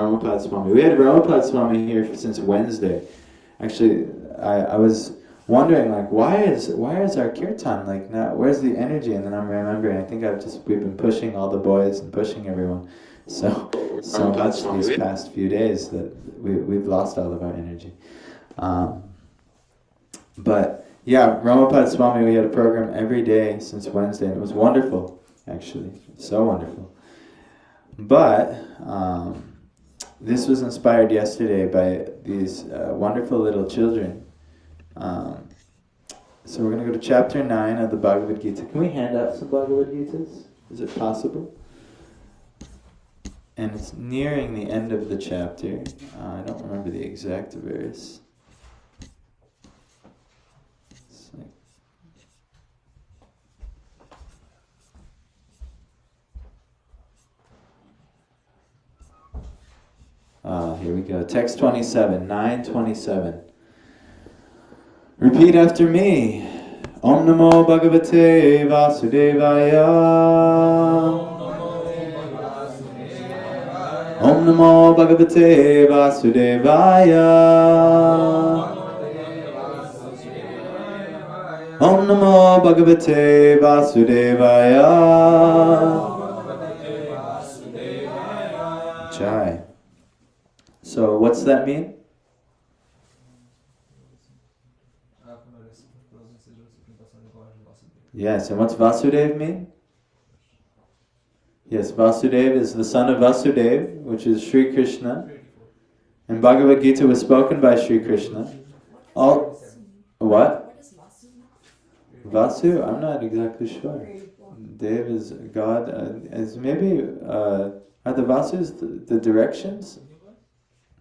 Ramapad Swami. We had Ramapad Swami here since Wednesday. Actually, I was wondering, like, why is our kirtan, like, now, where's the energy? And then I'm remembering, I think we've been pushing all the boys and pushing everyone so much these past few days that we've lost all of our energy. But yeah, Ramapad Swami, we had a program every day since Wednesday, and it was wonderful, actually, so wonderful. But this was inspired yesterday by these wonderful little children. So we're going to go to chapter 9 of the Bhagavad Gita. Can we hand out some Bhagavad Gitas? Is it possible? And it's nearing the end of the chapter. I don't remember the exact verse. Here we go. Text 27, 9:27. Repeat after me. Om Namo Bhagavate Vasudevaya. Om Namo Bhagavate Vasudevaya. Om Namo Bhagavate Vasudevaya. Jai. So what's that mean? Yes, and what's Vasudev mean? Yes, Vasudev is the son of Vasudev, which is Sri Krishna. And Bhagavad Gita was spoken by Sri Krishna. All, what? Vasu? I'm not exactly sure. Dev is God. As maybe, are the Vasus the directions?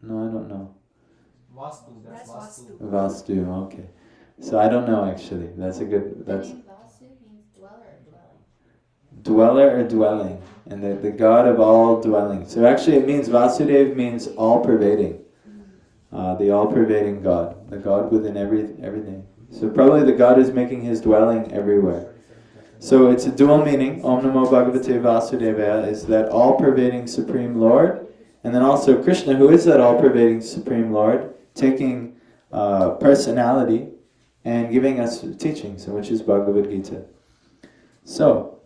No, I don't know. Vastu, that's Vastu. Vastu, okay. So I don't know actually. That's a good. That's. Vasu means dweller or dwelling. Dweller or dwelling, and the God of all dwelling. So actually, it means Vasudev means all pervading, the all pervading God, the God within everything. So probably the God is making his dwelling everywhere. So it's a dual meaning. Om Namo Bhagavate Vasudevaya is that all pervading Supreme Lord. And then also Krishna, who is that all-pervading Supreme Lord, taking personality and giving us teachings, which is Bhagavad Gita. So,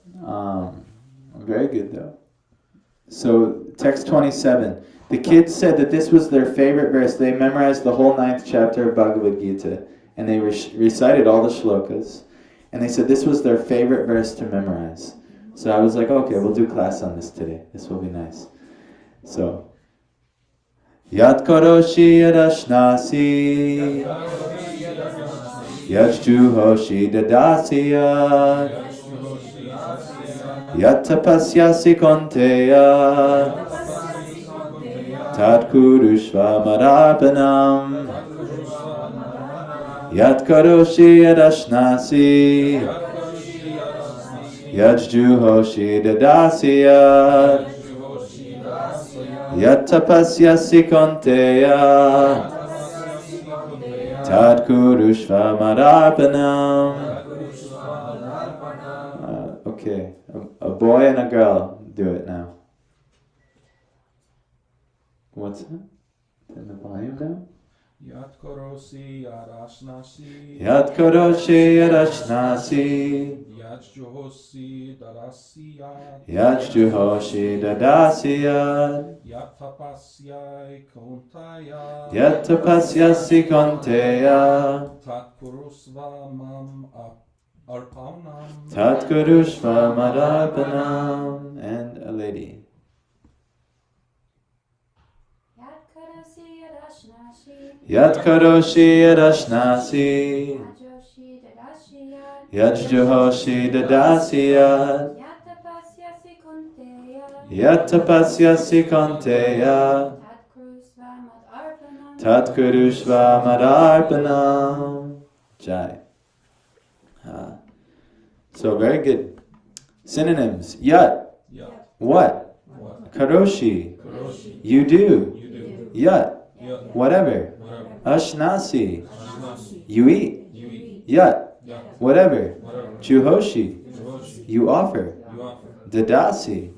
very good though. So, text 27. The kids said that this was their favorite verse. They memorized the whole 9th chapter of Bhagavad Gita, and they recited all the shlokas. And they said this was their favorite verse to memorize. So I was like, okay, we'll do class on this today. This will be nice. So, Yat karoshi yadashnasi Yat juhoshi dadasya Yat tapasyasi konteya Tat kurushva marapanam Yat karoshi yadashnasi Yat juhoshi dadasya Yat tapasyasi konteya Tad kurushva mararpanam. Okay, a boy and a girl do it now. What's it? Turn the volume down. Yat korosi yarashnasi. Yat karoshi yarashnasi. Yat juhosi darasiyat. Yat juhoshi dadasiyat. Yat tapasyai kontaya. Yat tapasyasi konteya. Tat kurusva mam arpanam. Tat kurushva madarpanam. And a lady. Yat karoshi yadashnasi. Yat juhoshi dadasiyat. Yat tapasyasi konteya. Tat kurushva madarpanam. Jai. So very good. Synonyms. Yat. What? Karoshi. You do. Yat. Whatever. Ashnasi. You eat. Yat. Whatever. Juhoshi. You offer. Dadasi.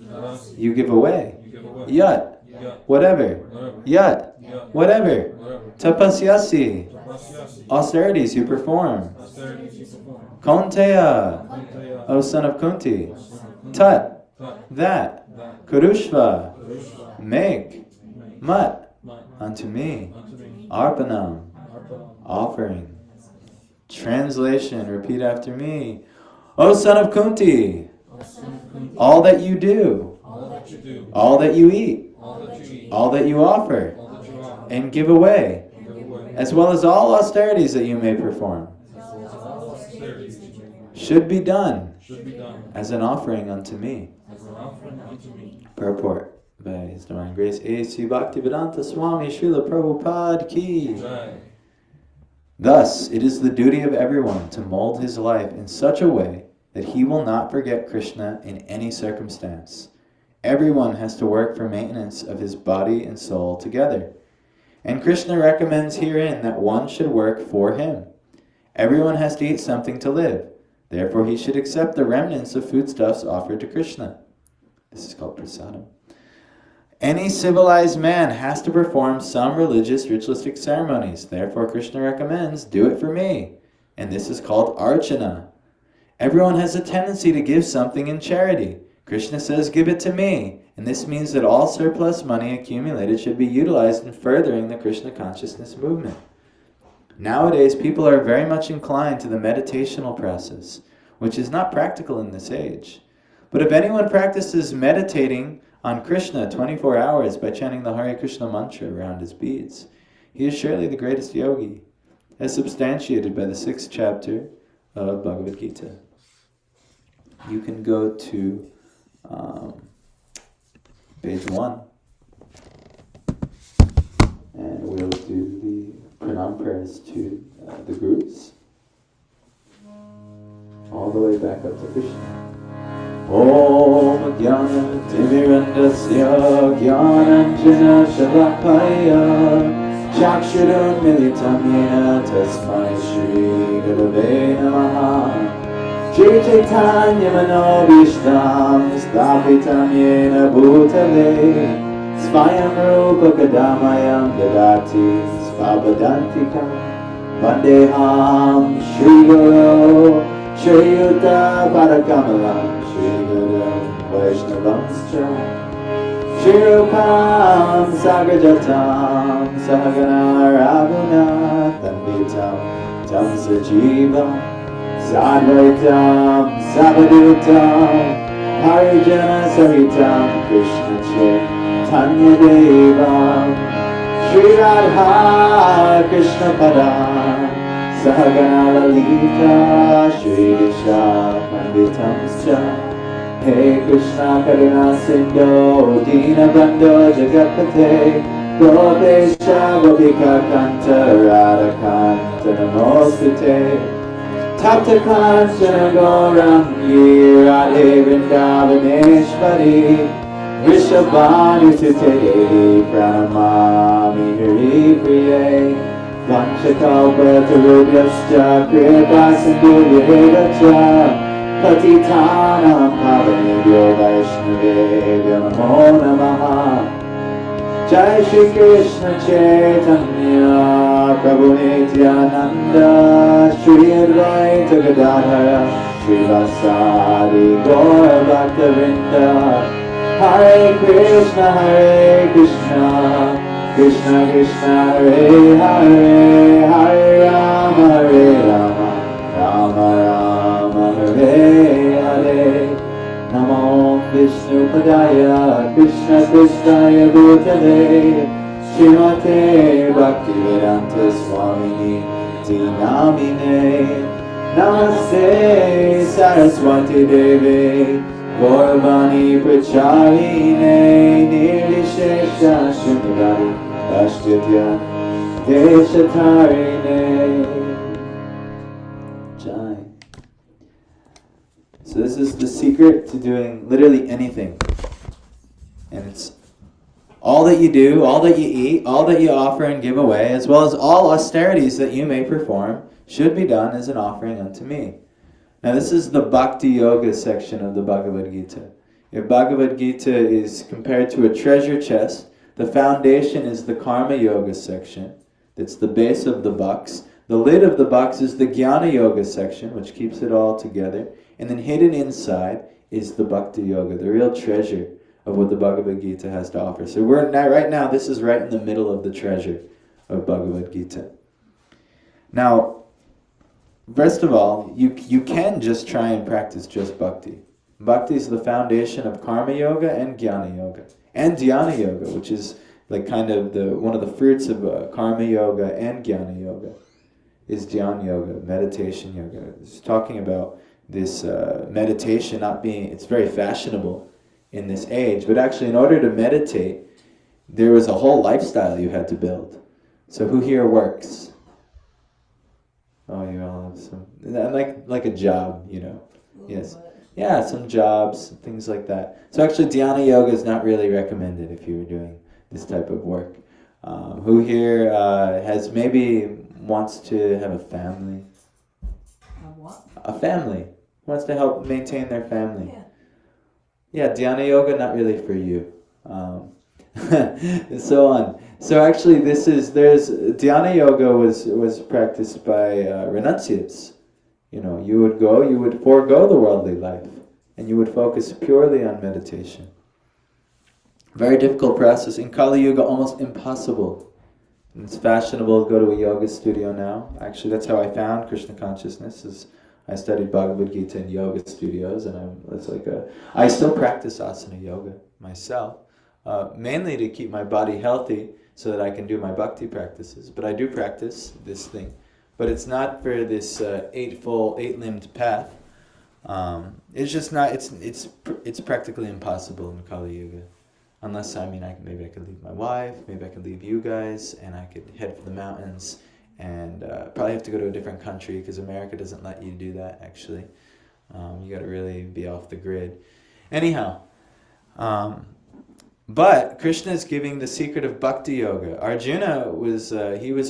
You give away. Yat. whatever. Yat, Yat, whatever. whatever. Tapasyasi, Tapasyasi, austerities you perform. austerities you perform. Kaunteya, Kunteya, O son of Kunti. Kunti, Tat, Tat, that. that, Kurushva, Kurushva, make. make, Mat, Mat, unto me. unto me, Arpanam, Arpanam. offering. Translation, repeat after me. O son of Kunti, O son of Kunti, all that you do, all that you do, all that you eat, all that you eat, all that you offer, all that you offer, and give away, give away, as well as all austerities that you may perform, all austerities you make, should be done should be done as an offering unto me. as an offering unto me. Purport by His Divine Grace A.C. Bhaktivedanta Swami Srila Prabhupada Ki. Jai. Thus, it is the duty of everyone to mold his life in such a way that he will not forget Krishna in any circumstance. Everyone has to work for maintenance of his body and soul together. And Krishna recommends herein that one should work for him. Everyone has to eat something to live. Therefore, he should accept the remnants of foodstuffs offered to Krishna. This is called prasadam. Any civilized man has to perform some religious ritualistic ceremonies. Therefore, Krishna recommends, do it for me. And this is called archana. Everyone has a tendency to give something in charity. Krishna says, give it to me. And this means that all surplus money accumulated should be utilized in furthering the Krishna consciousness movement. Nowadays, people are very much inclined to the meditational process, which is not practical in this age. But if anyone practices meditating on Krishna 24 hours by chanting the Hare Krishna mantra around his beads, he is surely the greatest yogi, as substantiated by the 6th chapter of Bhagavad Gita. You can go to page 1, and we'll do the pranam prayers to the gurus, all the way back up to Krishna. Om Jnana Timirandasya Jnananjana Shalakaya Chakshurun Militam Yena Tasmai Shri Gurave Namaha Shri Chaitanya Manobishtam Stapitam Yena Bhutale Svayam Rupa Kadamayam Dadati Svapadantikam Vandeham Shri Guru Shri Yuta Parakamalam Shri Guru Vaishnavamscha Shri Rupam Sagrajatam Sahagana Raghunatham Vitam Tam Sajivam Sadvaitam Savadutam Harijana Sahitam Krishna Chaitanya Devam Shri Radha Krishna Padam Sahagana Lalita Shri Vishna Panditamscha Hey Krishna Karuna Sindhu Dina Bandho Jagatpate Gopesha Gopika Kanta Radha Kanta Namostute Tapta Kanchana Gaurangi Radhe Vrindavaneshwari Vrishabhanu Sute Pranamami Hari Priye Vanchakalpa Tarubhyascha Kripa Sindhu Cha Patitanam Pavanebhyo Vaishnavebhyo Namo Namaha Jai Shri Krishna Chaitanya Prabhu Nityananda Shri Advaita Gadadhara Shri Vasari Gaura Bhakta Hare Krishna Krishna Krishna Hare Hare Hare Rama Rama Rama Hare Hare Namo Vishnu Padaya Krishna Krishnaya Bhutale Srimate Bhaktivedanta Swamini Namine Namaste Saraswati Devi Gauravani Pracharine Nirvishesha Shunyavadi Ashtitya Deshatarine Jai. So this is the secret to doing literally anything. And it's all that you do, all that you eat, all that you offer and give away, as well as all austerities that you may perform, should be done as an offering unto me. Now this is the Bhakti Yoga section of the Bhagavad Gita. If Bhagavad Gita is compared to a treasure chest The foundation is the Karma Yoga section. That's the base of the box. The lid of the box is the Jnana Yoga section, which keeps it all together. And then hidden inside is the Bhakti Yoga, the real treasure of what the Bhagavad Gita has to offer. So right now, this is right in the middle of the treasure of Bhagavad Gita. Now, first of all, you can just try and practice just Bhakti. Bhakti is the foundation of Karma Yoga and Jnana Yoga. And Dhyana Yoga, which is like kind of one of the fruits of Karma Yoga and Jnana Yoga, is Dhyana Yoga, meditation yoga. It's talking about this meditation not being, it's very fashionable in this age, but actually in order to meditate, there was a whole lifestyle you had to build. So who here works? Oh, you all have some, like a job, you know. Yes. Yeah, some jobs, things like that. So actually Dhyana Yoga is not really recommended if you were doing this type of work. Who here has maybe wants to have a family? What? A family. Wants to help maintain their family. Yeah. Yeah, Dhyana Yoga, not really for you. So on. So actually Dhyana Yoga was practiced by renunciates. You know, you would forego the worldly life, and you would focus purely on meditation. Very difficult process. In Kali Yuga, almost impossible. And it's fashionable to go to a yoga studio now. Actually, that's how I found Krishna consciousness. Is I studied Bhagavad Gita in yoga studios, and I still practice asana yoga myself, mainly to keep my body healthy so that I can do my bhakti practices. But I do practice this thing. But it's not for this eight-limbed path. It's just not. It's practically impossible in Kali Yuga, unless maybe I could leave my wife, maybe I could leave you guys, and I could head for the mountains, and probably have to go to a different country because America doesn't let you do that. Actually, you got to really be off the grid. Anyhow. But Krishna is giving the secret of Bhakti Yoga. Arjuna was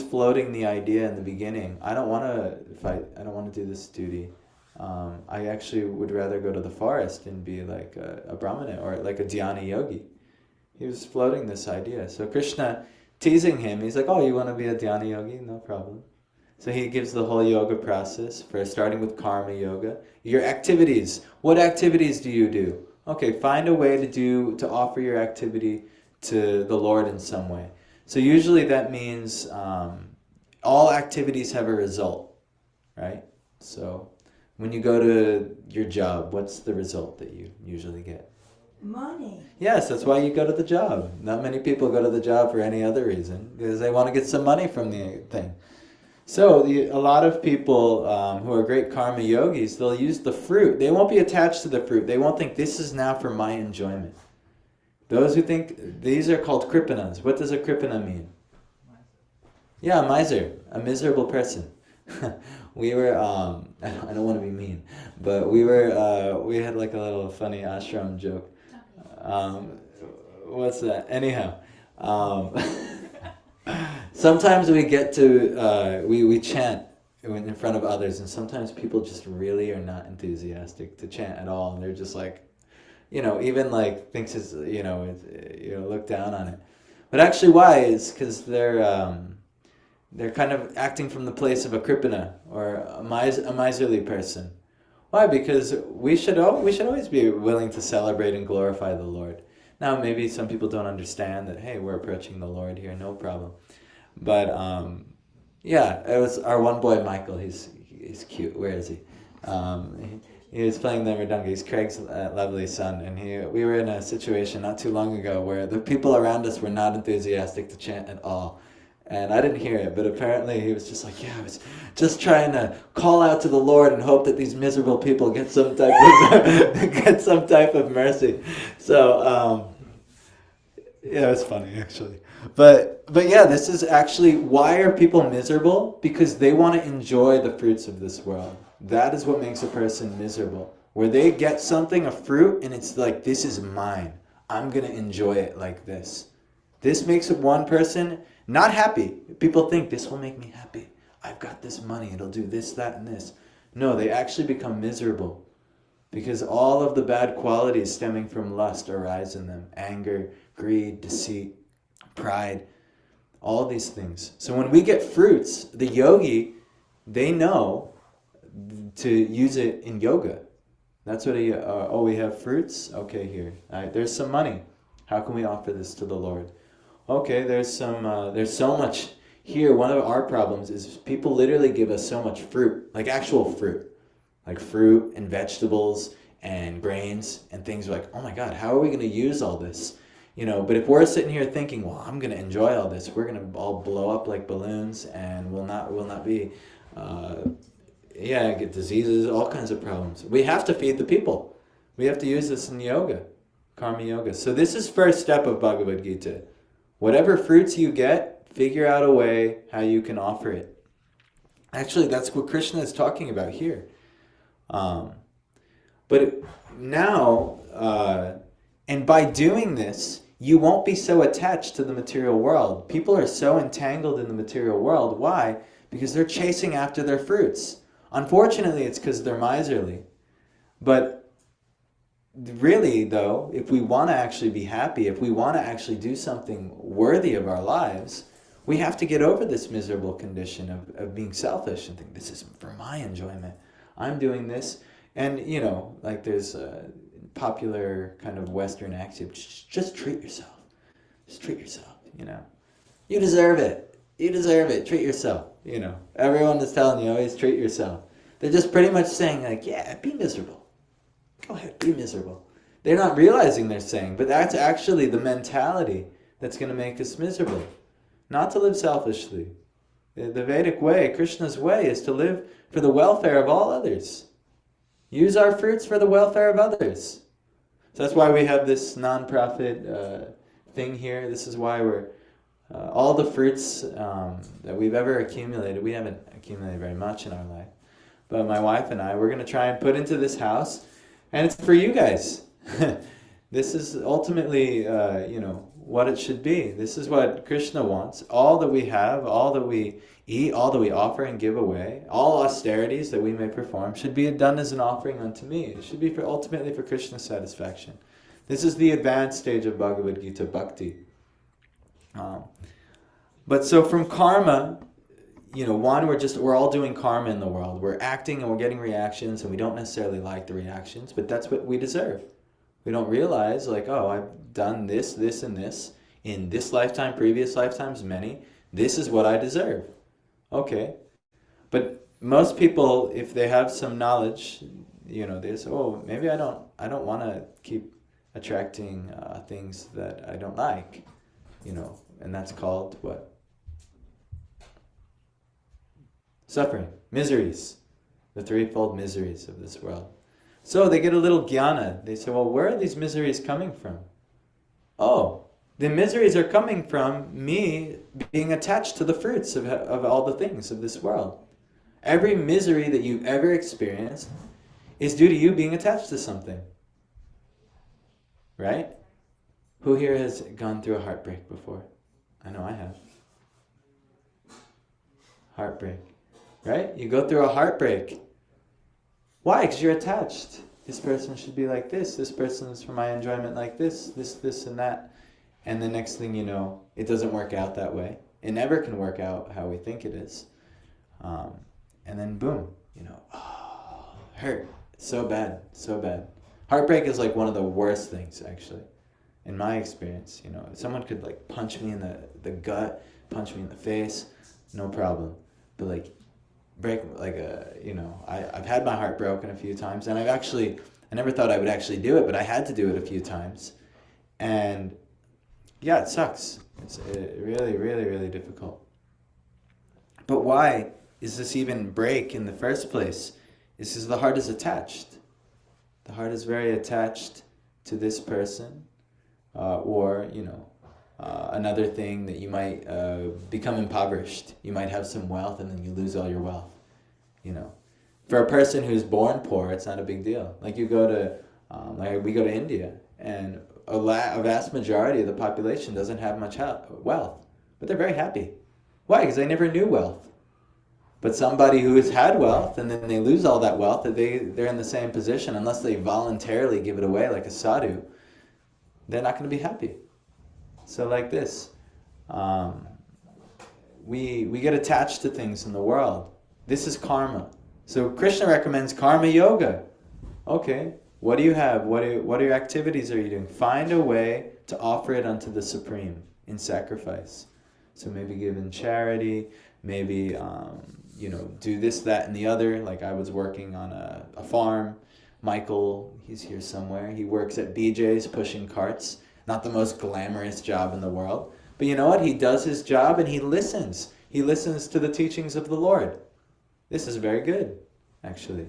floating the idea in the beginning. I don't want to fight. I don't want to do this duty. I actually would rather go to the forest and be like a brahmana or like a dhyana yogi. He was floating this idea. So Krishna teasing him. He's like, "Oh, you want to be a dhyana yogi? No problem." So he gives the whole yoga process for starting with karma yoga. Your activities. What activities do you do? Okay, find a way to offer your activity to the Lord in some way. So usually that means all activities have a result, right? So when you go to your job, what's the result that you usually get? Money. Yes, that's why you go to the job. Not many people go to the job for any other reason, because they want to get some money from the thing. So a lot of people who are great karma yogis, they'll use the fruit. They won't be attached to the fruit. They won't think this is now for my enjoyment. Those who think, these are called kripanas. What does a kripana mean? Yeah, a miser, a miserable person. We were, I don't want to be mean, but we had like a little funny ashram joke. What's that? Anyhow. Sometimes we get to, we chant in front of others, and sometimes people just really are not enthusiastic to chant at all, and they're just like, even like thinks it's, look down on it. But actually why is because they're kind of acting from the place of a kripana, or a miserly person. Why? Because we should always be willing to celebrate and glorify the Lord. Now maybe some people don't understand that, hey, we're approaching the Lord here, no problem. But it was our one boy Michael. He's cute. Where is he? He was playing the mridanga. He's Craig's lovely son, and we were in a situation not too long ago where the people around us were not enthusiastic to chant at all, and I didn't hear it. But apparently he was just like, I was just trying to call out to the Lord and hope that these miserable people get some type of mercy. So it was funny actually. But yeah, this is actually, why are people miserable? Because they want to enjoy the fruits of this world. That is what makes a person miserable. Where they get something, a fruit, and it's like, this is mine. I'm going to enjoy it like this. This makes one person not happy. People think, this will make me happy. I've got this money. It'll do this, that, and this. No, they actually become miserable. Because all of the bad qualities stemming from lust arise in them. Anger, greed, deceit. pride, all these things. So when we get fruits, the yogi, they know to use it in yoga. That's what we have fruits? Okay, here. There's some money. How can we offer this to the Lord? Okay, there's so much here. One of our problems is people literally give us so much fruit, like actual fruit, like fruit and vegetables and grains and things. We're like, oh my God, how are we going to use all this? But if we're sitting here thinking, well, I'm going to enjoy all this, we're going to all blow up like balloons and we'll not be, get diseases, all kinds of problems. We have to feed the people. We have to use this in yoga, karma yoga. So this is first step of Bhagavad Gita. Whatever fruits you get, figure out a way how you can offer it. Actually, that's what Krishna is talking about here. And by doing this, you won't be so attached to the material world. People are so entangled in the material world. Why? Because they're chasing after their fruits. Unfortunately, it's because they're miserly. But really, though, if we want to actually be happy, if we want to actually do something worthy of our lives, we have to get over this miserable condition of being selfish and think, this is for my enjoyment. I'm doing this. And, like there's a popular kind of Western axiom, just treat yourself. Just treat yourself, You deserve it. You deserve it. Treat yourself, Everyone is telling you, always treat yourself. They're just pretty much saying, like, yeah, be miserable. Go ahead, be miserable. They're not realizing they're saying, but that's actually the mentality that's going to make us miserable. Not to live selfishly. The Vedic way, Krishna's way, is to live for the welfare of all others. Use our fruits for the welfare of others. So that's why we have this non-profit thing here. This is why we're all the fruits that we've ever accumulated. We haven't accumulated very much in our life. But my wife and I, we're going to try and put into this house. And it's for you guys. This is ultimately, what it should be. This is what Krishna wants. All that we have, all that we eat, all that we offer and give away, all austerities that we may perform should be done as an offering unto me. It should be ultimately for Krishna's satisfaction. This is the advanced stage of Bhagavad Gita Bhakti. But so from karma, we're all doing karma in the world. We're acting and we're getting reactions and we don't necessarily like the reactions, but that's what we deserve. We don't realize, like, oh, I've done this, this, and this in this lifetime, previous lifetimes, many. This is what I deserve. Okay. But most people, if they have some knowledge, they say, oh, maybe I don't want to keep attracting things that I don't like, and that's called what? Suffering, miseries, the threefold miseries of this world. So they get a little jnana. They say, well, where are these miseries coming from? Oh, the miseries are coming from me being attached to the fruits of all the things of this world. Every misery that you've ever experienced is due to you being attached to something. Right? Who here has gone through a heartbreak before? I know I have. Heartbreak. Right? You go through a heartbreak. Why? Because you're attached. This person should be like this. This person is for my enjoyment like this, and that. And the next thing you know, it doesn't work out that way. It never can work out how we think it is. And then boom, hurt. So bad, so bad. Heartbreak is like one of the worst things, actually, in my experience. If someone could like punch me in the gut, punch me in the face, no problem. But I've had my heart broken a few times, and I never thought I would actually do it, but I had to do it a few times. And yeah, it sucks. It's really, really, really difficult. But why is this even break in the first place? It's because the heart is attached. The heart is very attached to this person, or another thing that you might become impoverished. You might have some wealth and then you lose all your wealth. For a person who's born poor, it's not a big deal. Like you go to, we go to India, and a vast majority of the population doesn't have much wealth, but they're very happy. Why? Because they never knew wealth. But somebody who has had wealth and then they lose all that wealth, they're in the same position unless they voluntarily give it away like a sadhu. They're not going to be happy. So like this, we get attached to things in the world. This is karma. So Krishna recommends karma yoga. Okay, what do you have? What are your activities are you doing? Find a way to offer it unto the Supreme in sacrifice. So maybe give in charity, maybe do this, that, and the other. Like I was working on a farm. Michael, he's here somewhere. He works at BJ's pushing carts. Not the most glamorous job in the world. But you know what? He does his job and he listens. He listens to the teachings of the Lord. This is very good, actually.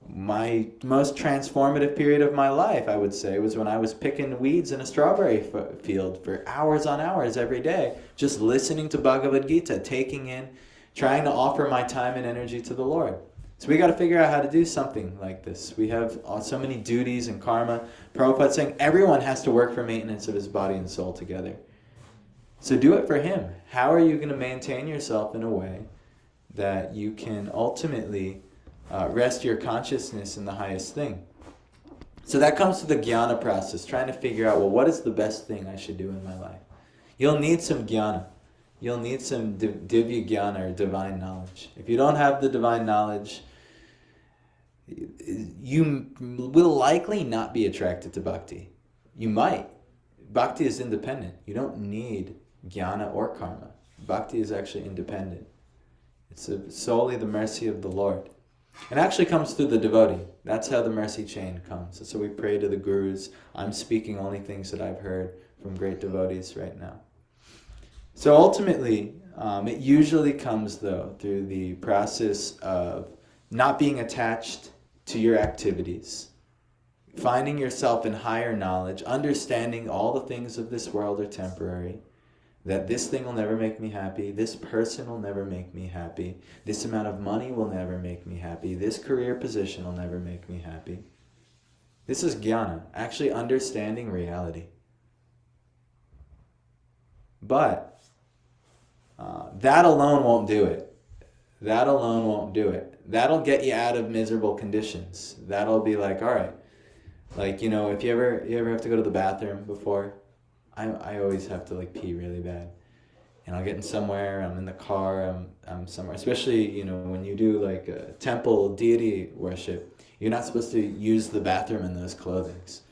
My most transformative period of my life, I would say, was when I was picking weeds in a strawberry field for hours on hours every day, just listening to Bhagavad Gita, taking in, trying to offer my time and energy to the Lord. So we got to figure out how to do something like this. We have so many duties and karma. Prabhupada's saying everyone has to work for maintenance of his body and soul together. So do it for him. How are you going to maintain yourself in a way that you can ultimately rest your consciousness in the highest thing? So that comes to the jnana process, trying to figure out, well, what is the best thing I should do in my life? You'll need some jnana. You'll need some divya jnana or divine knowledge. If you don't have the divine knowledge, you will likely not be attracted to bhakti. You might. Bhakti is independent. You don't need jnana or karma. Bhakti is actually independent. It's solely the mercy of the Lord. It actually comes through the devotee. That's how the mercy chain comes. So we pray to the gurus. I'm speaking only things that I've heard from great devotees right now. So ultimately, it usually comes, though, through the process of not being attached to your activities, finding yourself in higher knowledge, understanding all the things of this world are temporary, that this thing will never make me happy, this person will never make me happy, this amount of money will never make me happy, this career position will never make me happy. This is jnana, actually understanding reality. But that alone won't do it. That alone won't do it. That'll get you out of miserable conditions. That'll be like, all right. Like, if you ever have to go to the bathroom before, I always have to pee really bad. And I'll get in somewhere, I'm in the car, I'm somewhere. Especially, when you do temple deity worship, you're not supposed to use the bathroom in those clothings.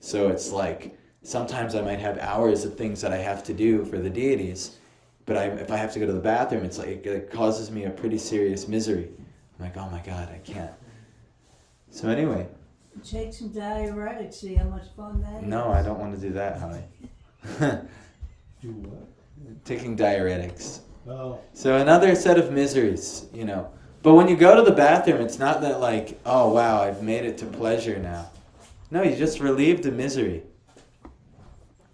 So it's sometimes I might have hours of things that I have to do for the deities, but if I have to go to the bathroom, it's it causes me a pretty serious misery. I'm like, oh my God, I can't. So anyway. Take some diuretics, see how much fun that is. No, I don't want to do that, Holly. Do what? Taking diuretics. Oh. So another set of miseries, But when you go to the bathroom, it's not that oh wow, I've made it to pleasure now. No, you just relieved the misery.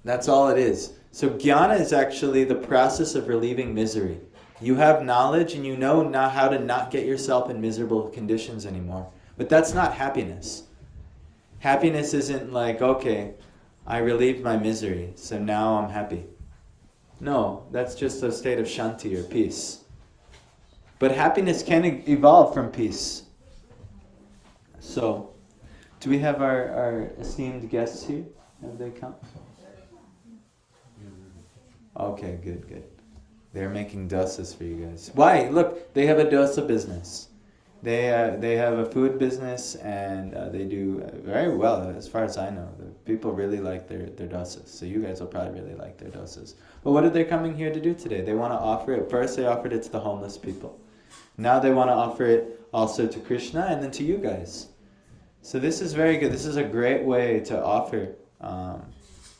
That's all it is. So jnana is actually the process of relieving misery. You have knowledge and you know now how to not get yourself in miserable conditions anymore. But that's not happiness. Happiness isn't okay, I relieved my misery, so now I'm happy. No, that's just a state of shanti or peace. But happiness can evolve from peace. So, do we have our esteemed guests here? Have they come? Okay, good. They're making dosas for you guys. Why? Look, they have a dosa business. They have a food business and they do very well as far as I know. The people really like their dosas. So you guys will probably really like their dosas. But what are they coming here to do today? They want to offer it. First they offered it to the homeless people. Now they want to offer it also to Krishna and then to you guys. So this is very good. This is a great way to offer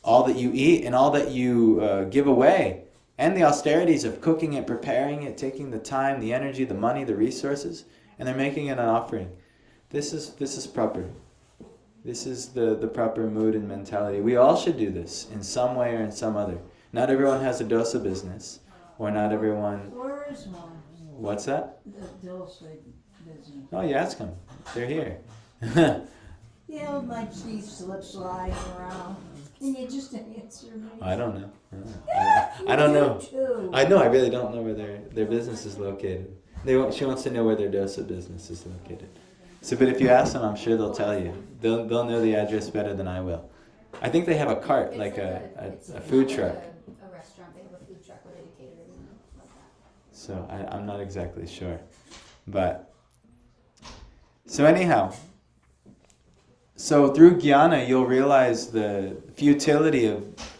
all that you eat and all that you give away. And the austerities of cooking it, preparing it, taking the time, the energy, the money, the resources. And they're making it an offering. This is proper. This is the proper mood and mentality. We all should do this in some way or in some other. Not everyone has a dosa business. Or not everyone... Where is one? What's that? The dosa business. Oh, you ask them. They're here. Yeah, my teeth slip sliding around. Can you just answer me? I don't know. I don't know. Too. I know. I really don't know where their business is located. She wants to know where their dosa business is located. So, but if you ask them, I'm sure they'll tell you. They'll know the address better than I will. I think they have a cart, It's like a it's food not truck. A restaurant, they have a food truck So I'm not exactly sure. But, so anyhow, so through jnana you'll realize the futility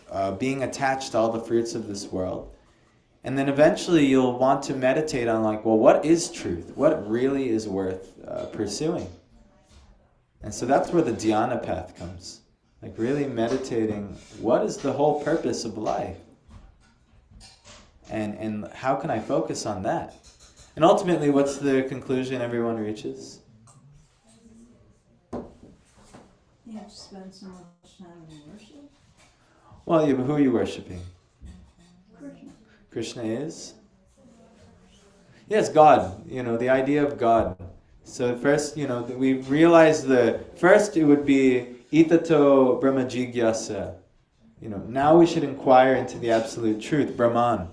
of being attached to all the fruits of this world. And then eventually you'll want to meditate on like, well, what is truth? What really is worth pursuing? And so that's where the dhyana path comes. Like really meditating, what is the whole purpose of life? And how can I focus on that? And ultimately, what's the conclusion everyone reaches? You have to spend so much time in worship. Well, yeah, but who are you worshiping? Krishna. Krishna is? Yes, God. The idea of God. So first, we realize first it would be itato brahma jigyasa. Now we should inquire into the absolute truth, Brahman.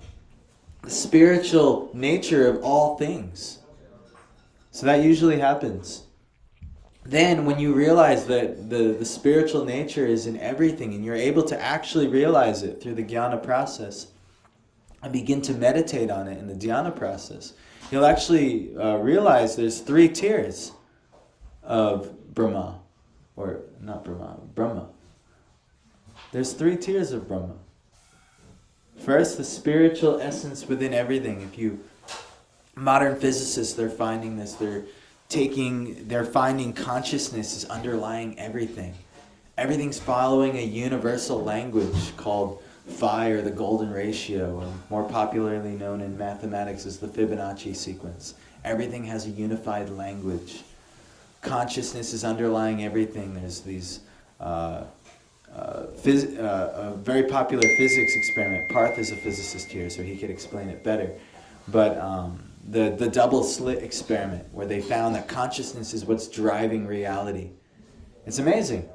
The spiritual nature of all things. So that usually happens. Then when you realize that the spiritual nature is in everything and you're able to actually realize it through the jnana process and begin to meditate on it in the dhyana process, you'll actually realize there's 3 tiers of Brahma. Or not Brahma, Brahma. There's 3 tiers of Brahma. First, the spiritual essence within everything. Modern physicists, they're finding this. They're finding consciousness is underlying everything. Everything's following a universal language called phi, or the golden ratio, or more popularly known in mathematics as the Fibonacci sequence. Everything has a unified language. Consciousness is underlying everything. There's these a very popular physics experiment. Parth is a physicist here, so he could explain it better. But the double slit experiment, where they found that consciousness is what's driving reality. It's amazing.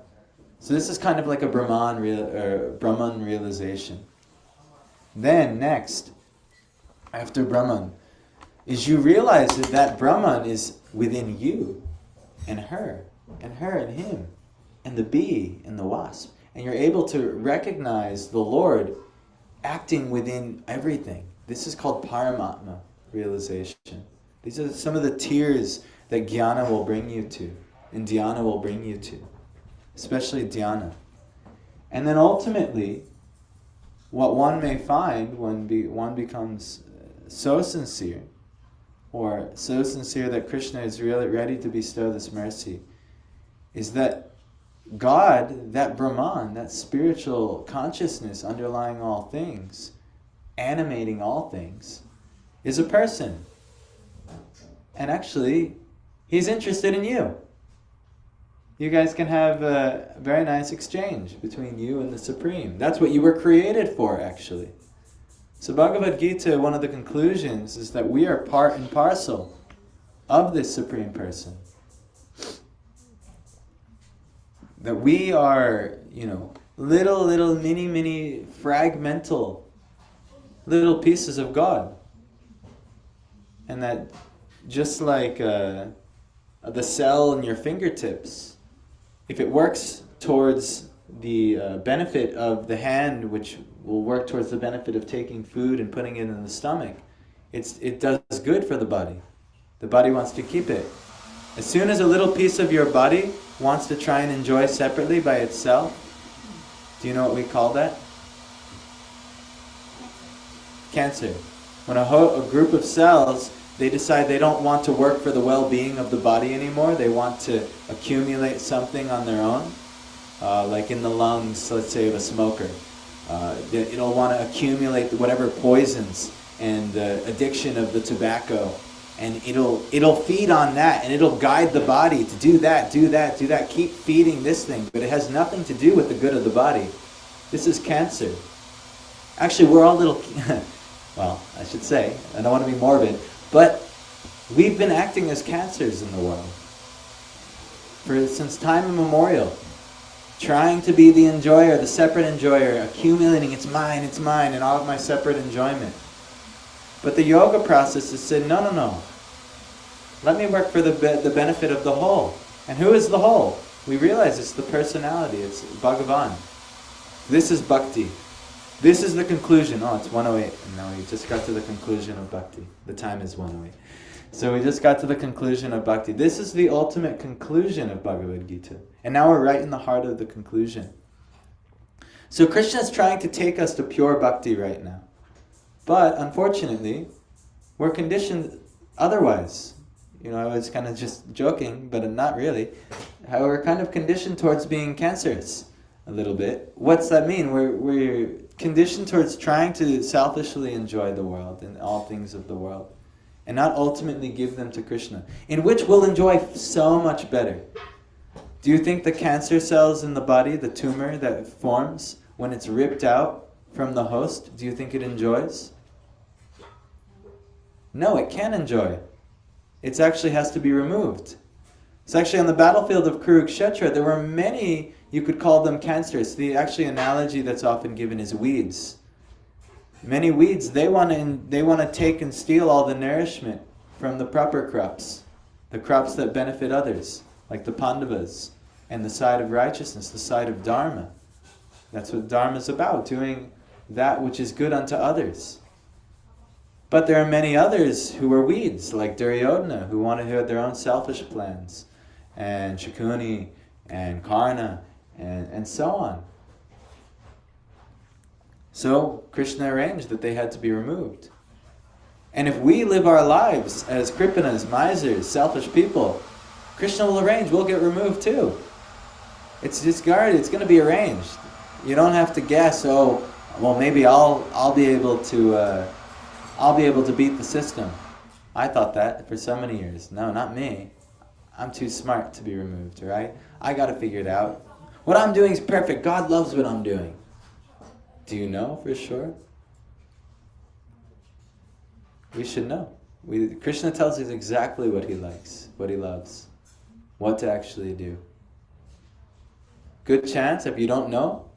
So this is kind of like a Brahman realization. Then next, after Brahman, is you realize that Brahman is within you, and her, and him, and the bee, and the wasp. And you're able to recognize the Lord acting within everything. This is called Paramatma realization. These are some of the tiers that jnana will bring you to, and dhyana will bring you to, especially dhyana. And then ultimately, what one may find when one becomes so sincere, or so sincere that Krishna is really ready to bestow this mercy, is that God, that Brahman, that spiritual consciousness underlying all things, animating all things, is a person. And actually, he's interested in you. You guys can have a very nice exchange between you and the Supreme. That's what you were created for, actually. So Bhagavad Gita, one of the conclusions is that we are part and parcel of this Supreme Person. That we are, little mini fragmental little pieces of God. And that just like the cell in your fingertips, if it works towards the benefit of the hand, which will work towards the benefit of taking food and putting it in the stomach, it does good for the body. The body wants to keep it. As soon as a little piece of your body wants to try and enjoy separately by itself, do you know what we call that? Cancer. When a group of cells, they decide they don't want to work for the well-being of the body anymore, they want to accumulate something on their own, like in the lungs, let's say, of a smoker. It'll want to accumulate whatever poisons and the addiction of the tobacco, and it'll feed on that, and it'll guide the body to do that, keep feeding this thing, but it has nothing to do with the good of the body. This is cancer. Actually, we're all little, well, I should say, I don't want to be morbid, but we've been acting as cancers in the world since time immemorial, trying to be the enjoyer, the separate enjoyer, accumulating it's mine, and all of my separate enjoyment. But the yoga process has said, no. Let me work for the benefit of the whole. And who is the whole? We realize it's the personality, it's Bhagavan. This is bhakti. This is the conclusion. Oh, it's 108. And now we just got to the conclusion of bhakti. The time is 108. So we just got to the conclusion of bhakti. This is the ultimate conclusion of Bhagavad Gita. And now we're right in the heart of the conclusion. So Krishna is trying to take us to pure bhakti right now. But unfortunately, we're conditioned otherwise. You know, I was kind of just joking, but not really. How we're kind of conditioned towards being cancerous a little bit. What's that mean? We're conditioned towards trying to selfishly enjoy the world and all things of the world, and not ultimately give them to Krishna, in which we'll enjoy so much better. Do you think the cancer cells in the body, the tumor that forms when it's ripped out from the host, do you think it enjoys? No, it can't enjoy. It actually has to be removed. So actually on the battlefield of Kurukshetra, there were many, you could call them cancers. The actually analogy that's often given is weeds. Many weeds, they want to take and steal all the nourishment from the proper crops, the crops that benefit others, like the Pandavas, and the side of righteousness, the side of Dharma. That's what Dharma is about, doing that which is good unto others. But there are many others who are weeds, like Duryodhana, who wanted to have their own selfish plans, and Shakuni, and Karna, and so on. So Krishna arranged that they had to be removed. And if we live our lives as kripanas, misers, selfish people, Krishna will arrange, we'll get removed too. It's discarded, it's going to be arranged. You don't have to guess, oh, well maybe I'll be able to beat the system. I thought that for so many years. No, not me. I'm too smart to be removed, right? I got to figure it out. What I'm doing is perfect. God loves what I'm doing. Do you know for sure? We should know. Krishna tells us exactly what he likes, what he loves, what to actually do. Good chance, if you don't know,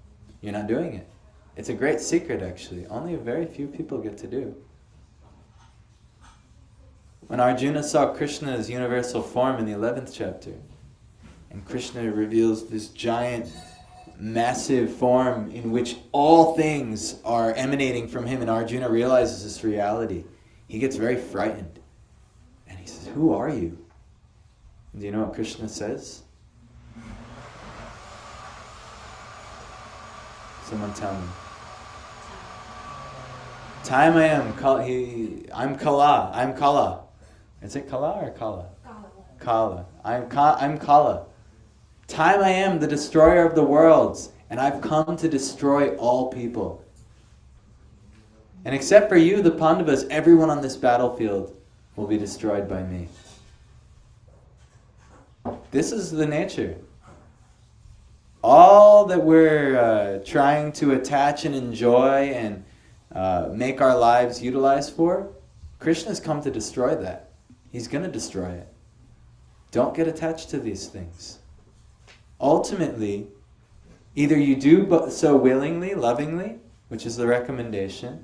you're not doing it. It's a great secret, actually. Only a very few people get to do. When Arjuna saw Krishna's universal form in the 11th chapter, and Krishna reveals this giant, massive form in which all things are emanating from him, and Arjuna realizes this reality, he gets very frightened. And he says, "Who are you?" And do you know what Krishna says? Someone tell me. Time I am, I'm Kala. I'm Kala. Is it Kala or Kala? Kala. I'm Kala. Time I am, the destroyer of the worlds, and I've come to destroy all people. And except for you, the Pandavas, everyone on this battlefield will be destroyed by me. This is the nature. All that we're trying to attach and enjoy and make our lives utilize for, Krishna's come to destroy that. He's going to destroy it. Don't get attached to these things. Ultimately, either you do so willingly, lovingly, which is the recommendation,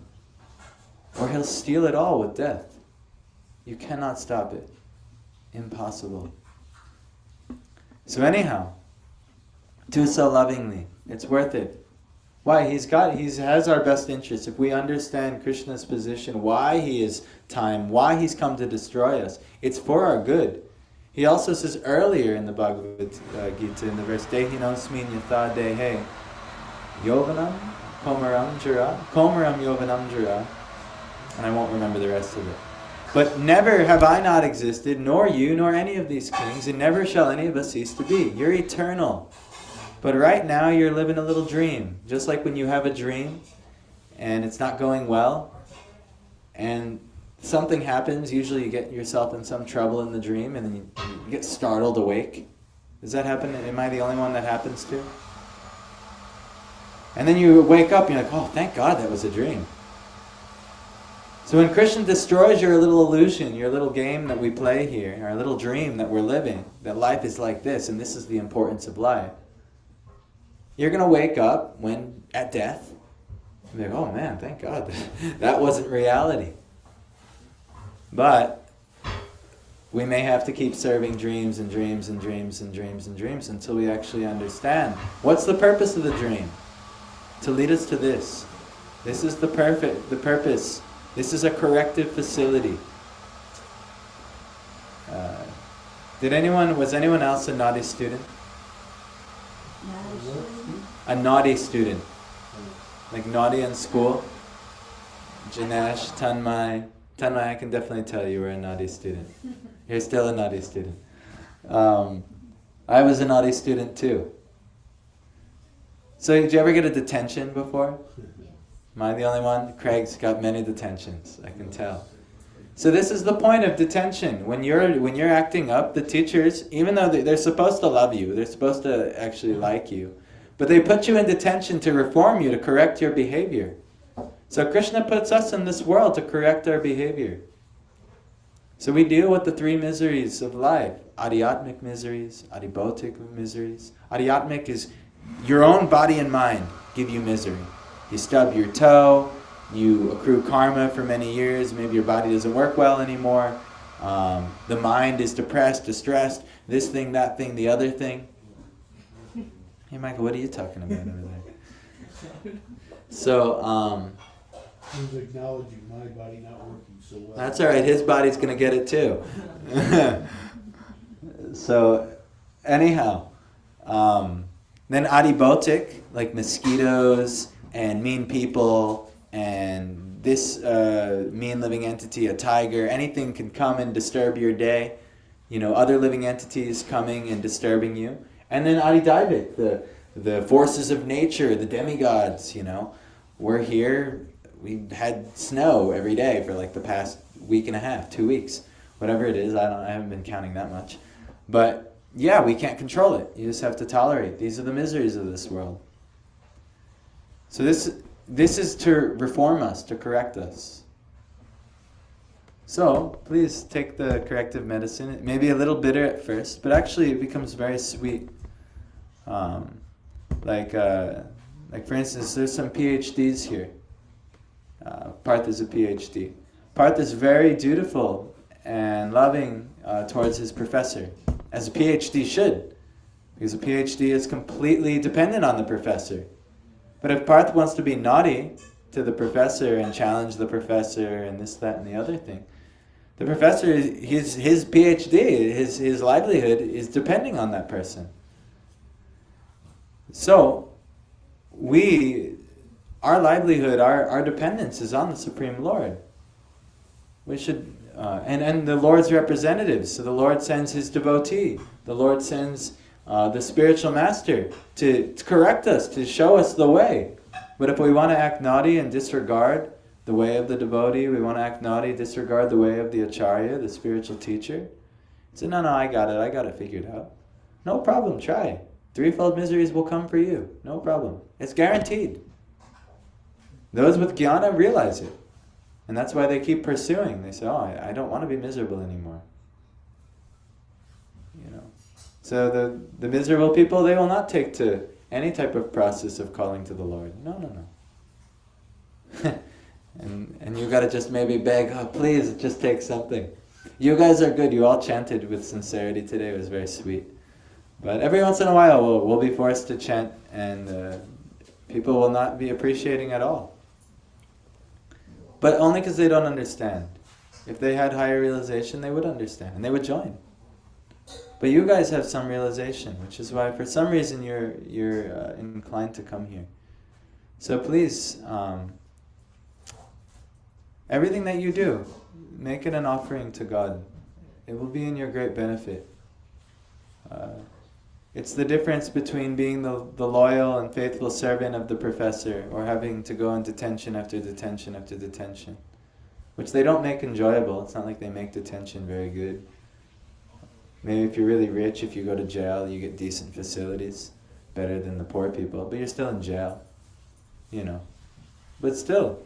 or he'll steal it all with death. You cannot stop it. Impossible. So anyhow, do so lovingly. It's worth it. Why? He has our best interest. If we understand Krishna's position, why he is time, why he's come to destroy us, it's for our good. He also says earlier in the Bhagavad Gita, in the verse, Dehinosmin yatha dehe, yovanam komaram yovanam jara, and I won't remember the rest of it. But never have I not existed, nor you, nor any of these kings, and never shall any of us cease to be. You're eternal. But right now you're living a little dream. Just like when you have a dream and it's not going well and something happens, usually you get yourself in some trouble in the dream and then you get startled awake. Does that happen? Am I the only one that happens to? And then you wake up and you're like, oh, thank God that was a dream. So when Krishna destroys your little illusion, your little game that we play here, our little dream that we're living, that life is like this and this is the importance of life, you're going to wake up at death and be like, oh man, thank God, that wasn't reality. But we may have to keep serving dreams and dreams and dreams and dreams and dreams until we actually understand what's the purpose of the dream? To lead us to this. This is the purpose. This is a corrective facility. Was anyone else a naughty student? A naughty student. Like naughty in school? Janesh, Tanmay. Tanmay, I can definitely tell you were a naughty student. You're still a naughty student. I was a naughty student too. So did you ever get a detention before? Am I the only one? Craig's got many detentions, I can tell. So this is the point of detention. When you're acting up, the teachers, even though they're supposed to love you, they're supposed to actually like you, but they put you in detention to reform you, to correct your behavior. So Krishna puts us in this world to correct our behavior. So we deal with the three miseries of life. Adhyatmic miseries, adhibautic miseries. Adhyatmic is your own body and mind give you misery. You stub your toe, you accrue karma for many years, maybe your body doesn't work well anymore. The mind is depressed, distressed, this thing, that thing, the other thing. Hey Michael, what are you talking about over there? So, He's acknowledging my body not working so well. that's alright, his body's gonna get it too. So, anyhow, then adhibautic, like mosquitoes and mean people and this mean living entity, a tiger, anything can come and disturb your day. You know, other living entities coming and disturbing you. And then adhidaivic, the forces of nature, the demigods, you know. We're here, we had snow every day for like the past week and a half, 2 weeks, whatever it is. I haven't been counting that much. But yeah, we can't control it. You just have to tolerate. These are the miseries of this world. So this is to reform us, to correct us. So please take the corrective medicine. It may be a little bitter at first, but actually it becomes very sweet. Like for instance, there's some PhDs here. Parth is a PhD. Parth is very dutiful and loving towards his professor, as a PhD should, because a PhD is completely dependent on the professor. But if Parth wants to be naughty to the professor and challenge the professor and this, that, and the other thing, the professor, his PhD, his livelihood is depending on that person. So, our livelihood, our dependence is on the Supreme Lord. We should, and the Lord's representatives. So the Lord sends His devotee. The Lord sends the spiritual master to correct us, to show us the way. But if we want to act naughty and disregard the way of the devotee, we want to act naughty, disregard the way of the acharya, the spiritual teacher, say, no, I got it figured out. No problem, try. Threefold miseries will come for you. No problem. It's guaranteed. Those with jnana realize it. And that's why they keep pursuing. They say, I don't want to be miserable anymore. You know. So the miserable people, they will not take to any type of process of calling to the Lord. No. and you got to just maybe beg, please, just take something. You guys are good. You all chanted with sincerity today. It was very sweet. But every once in a while, we'll be forced to chant, and people will not be appreciating at all. But only because they don't understand. If they had higher realization, they would understand, and they would join. But you guys have some realization, which is why for some reason you're inclined to come here. So please, everything that you do, make it an offering to God. It will be in your great benefit. It's the difference between being the loyal and faithful servant of the professor or having to go in detention after detention after detention, which they don't make enjoyable. It's not like they make detention very good. Maybe if you're really rich, if you go to jail, you get decent facilities, better than the poor people, but you're still in jail, you know. But still,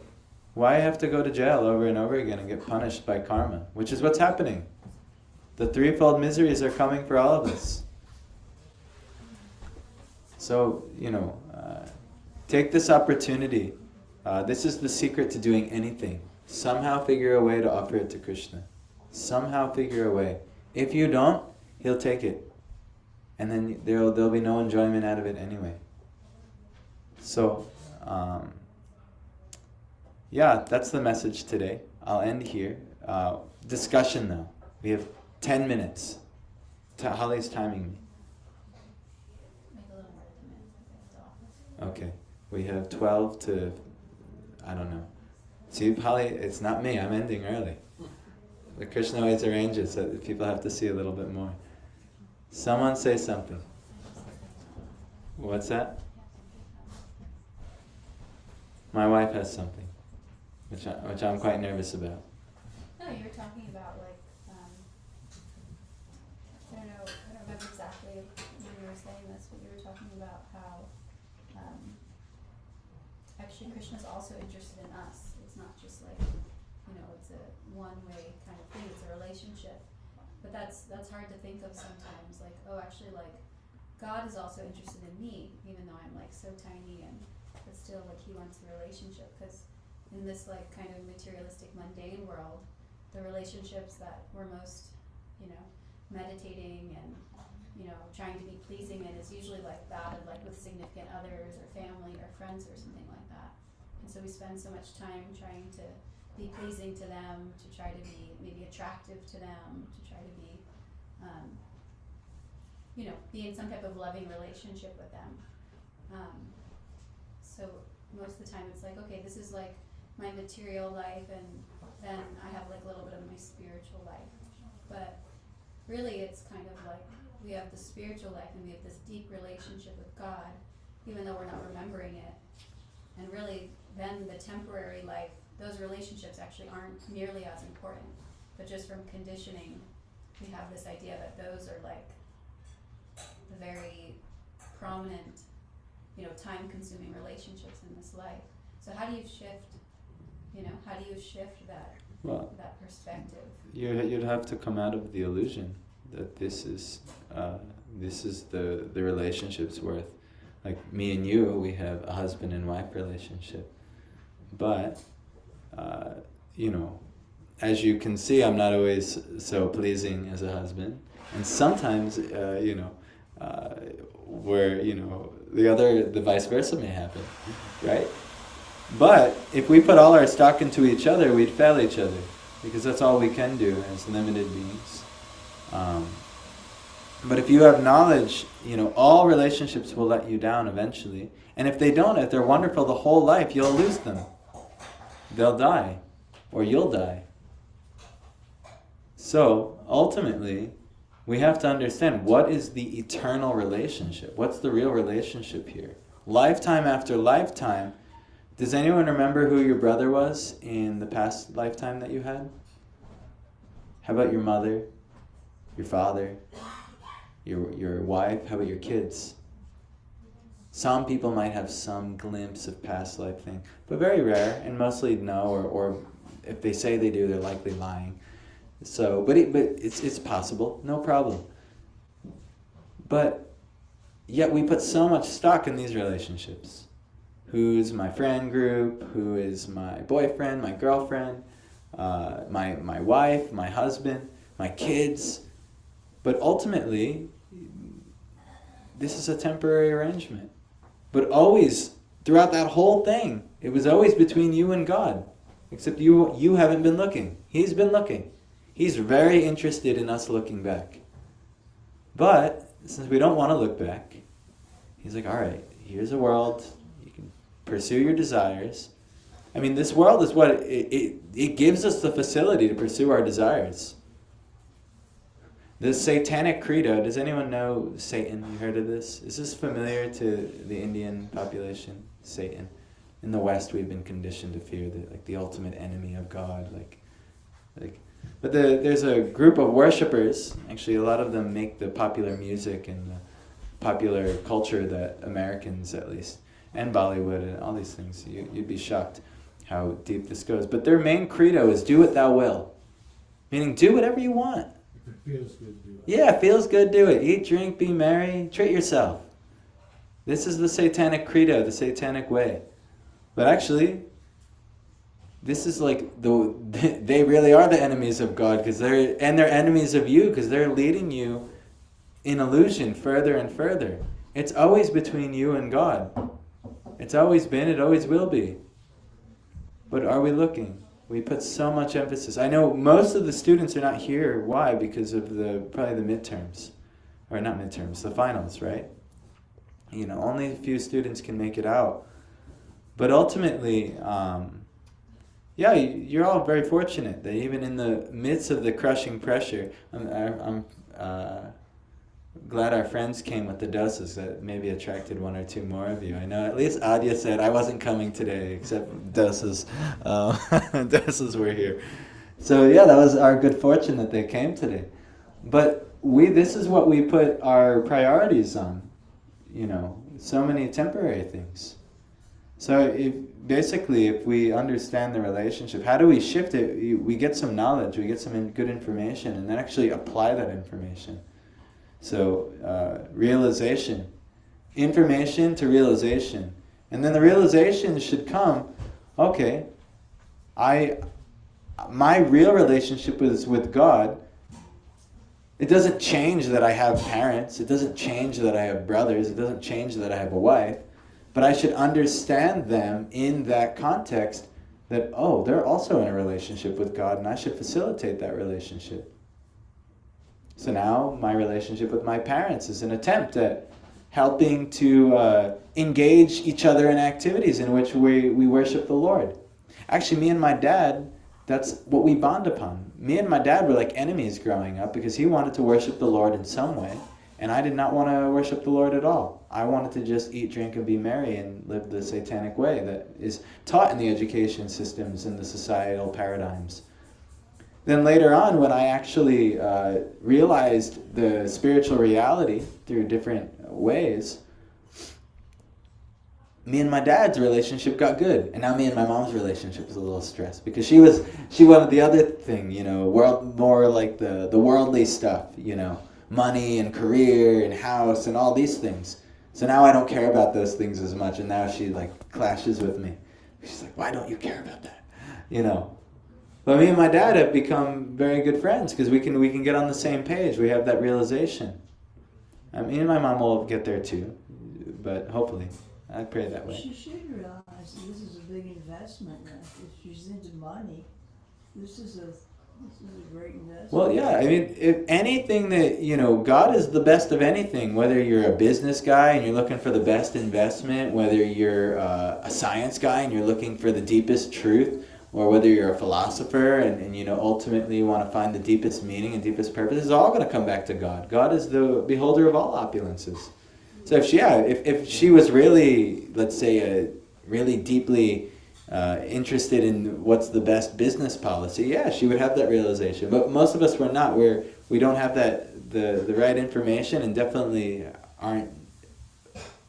why have to go to jail over and over again and get punished by karma, which is what's happening. The threefold miseries are coming for all of us. So, take this opportunity. This is the secret to doing anything. Somehow figure a way to offer it to Krishna. Somehow figure a way. If you don't, He'll take it. And then there'll be no enjoyment out of it anyway. So, yeah, that's the message today. I'll end here. Discussion though. We have 10 minutes. Holly's timing me. Make a little more than a minute. Okay. We have 12 to, I don't know. See, Holly, it's not me. I'm ending early. The Krishna always arranges so that people have to see a little bit more. Someone say something. What's that? My wife has something, which I'm quite nervous about. No, you were talking about like, I don't remember exactly when you were saying this, but you were talking about how actually Krishna's also interested in us. It's not just like, it's a one-way kind of thing. It's a relationship. But that's hard to think of sometimes. Like, oh, actually, like, God is also interested in me, even though I'm like so tiny, but still, like, He wants a relationship. Because in this like kind of materialistic, mundane world, the relationships that we're most, meditating and trying to be pleasing in is usually like that of like with significant others or family or friends or something like that. And so we spend so much time trying to be pleasing to them, to try to be maybe attractive to them, to try to be, be in some type of loving relationship with them. So most of the time it's like, okay, this is like my material life, and then I have like a little bit of my spiritual life. But really it's kind of like we have the spiritual life and we have this deep relationship with God, even though we're not remembering it. And really then the temporary life, those relationships actually aren't nearly as important. But just from conditioning, we have this idea that those are like the very prominent, time-consuming relationships in this life. So how do you shift, that perspective? You'd have to come out of the illusion that this is the relationship's worth. Like me and you, we have a husband and wife relationship. But, as you can see, I'm not always so pleasing as a husband. And sometimes, where, the vice versa may happen, right? But if we put all our stock into each other, we'd fail each other, because that's all we can do as limited beings. But if you have knowledge, all relationships will let you down eventually. And if they don't, if they're wonderful the whole life, you'll lose them. They'll die, or you'll die. So, ultimately, we have to understand what is the eternal relationship. What's the real relationship here? Lifetime after lifetime. Does anyone remember who your brother was in the past lifetime that you had? How about your mother, your father, your wife? How about your kids? Some people might have some glimpse of past life thing, but very rare, and mostly no, or if they say they do, they're likely lying. So, but it's possible, no problem. But yet we put so much stock in these relationships. Who's my friend group? Who is my boyfriend, my girlfriend, my wife, my husband, my kids? But ultimately, this is a temporary arrangement. But always, throughout that whole thing, it was always between you and God. Except you haven't been looking. He's been looking. He's very interested in us looking back. But, since we don't want to look back, He's like, all right, here's a world. You can pursue your desires. I mean, this world is what it gives us the facility to pursue our desires. The Satanic Credo, does anyone know Satan? You heard of this? Is this familiar to the Indian population? Satan. In the West, we've been conditioned to fear the ultimate enemy of God. But there's a group of worshippers. Actually, a lot of them make the popular music and the popular culture that Americans, at least, and Bollywood and all these things. You'd be shocked how deep this goes. But their main credo is do what thou will. Meaning, do whatever you want. If it feels good, do it. Yeah, it feels good, do it. Eat, drink, be merry, treat yourself. This is the Satanic Credo, the Satanic way. But actually, this is like they really are the enemies of God, they're enemies of you, because they're leading you in illusion further and further. It's always between you and God. It's always been, it always will be. But are we looking? We put so much emphasis. I know most of the students are not here. Why? Because of probably the midterms. Or not midterms, the finals, right? Only a few students can make it out. But ultimately, you're all very fortunate that even in the midst of the crushing pressure, I'm glad our friends came with the doses that maybe attracted one or two more of you. I know at least Adya said, I wasn't coming today, except doses. Doses were here. So yeah, that was our good fortune that they came today. But this is what we put our priorities on. So many temporary things. So if we understand the relationship, how do we shift it? We get some knowledge, we get some good information, and then actually apply that information. So realization, information to realization. And then the realization should come, okay, my real relationship is with God. It doesn't change that I have parents. It doesn't change that I have brothers. It doesn't change that I have a wife. But I should understand them in that context that, they're also in a relationship with God, and I should facilitate that relationship. So now my relationship with my parents is an attempt at helping to engage each other in activities in which we worship the Lord. Actually, me and my dad, that's what we bond upon. Me and my dad were like enemies growing up because he wanted to worship the Lord in some way, and I did not want to worship the Lord at all. I wanted to just eat, drink, and be merry and live the satanic way that is taught in the education systems and the societal paradigms. Then later on, when I actually realized the spiritual reality through different ways, me and my dad's relationship got good, and now me and my mom's relationship is a little stressed because she wanted the other thing, more like the worldly stuff, money and career and house and all these things. So now I don't care about those things as much, and now she clashes with me. She's like, "Why don't you care about that?" But me and my dad have become very good friends because we can get on the same page. We have that realization. Me and my mom will get there too, but hopefully, I pray that way. She should realize this is a big investment now. If she's into money, this is a great investment. Well, yeah, if anything that, God is the best of anything, whether you're a business guy and you're looking for the best investment, whether you're a science guy and you're looking for the deepest truth, or whether you're a philosopher and ultimately you want to find the deepest meaning and deepest purpose, it's all going to come back to God. God is the beholder of all opulences. So if she was really, let's say, really deeply interested in what's the best business policy, she would have that realization. But most of us were not. We don't have the right information and definitely aren't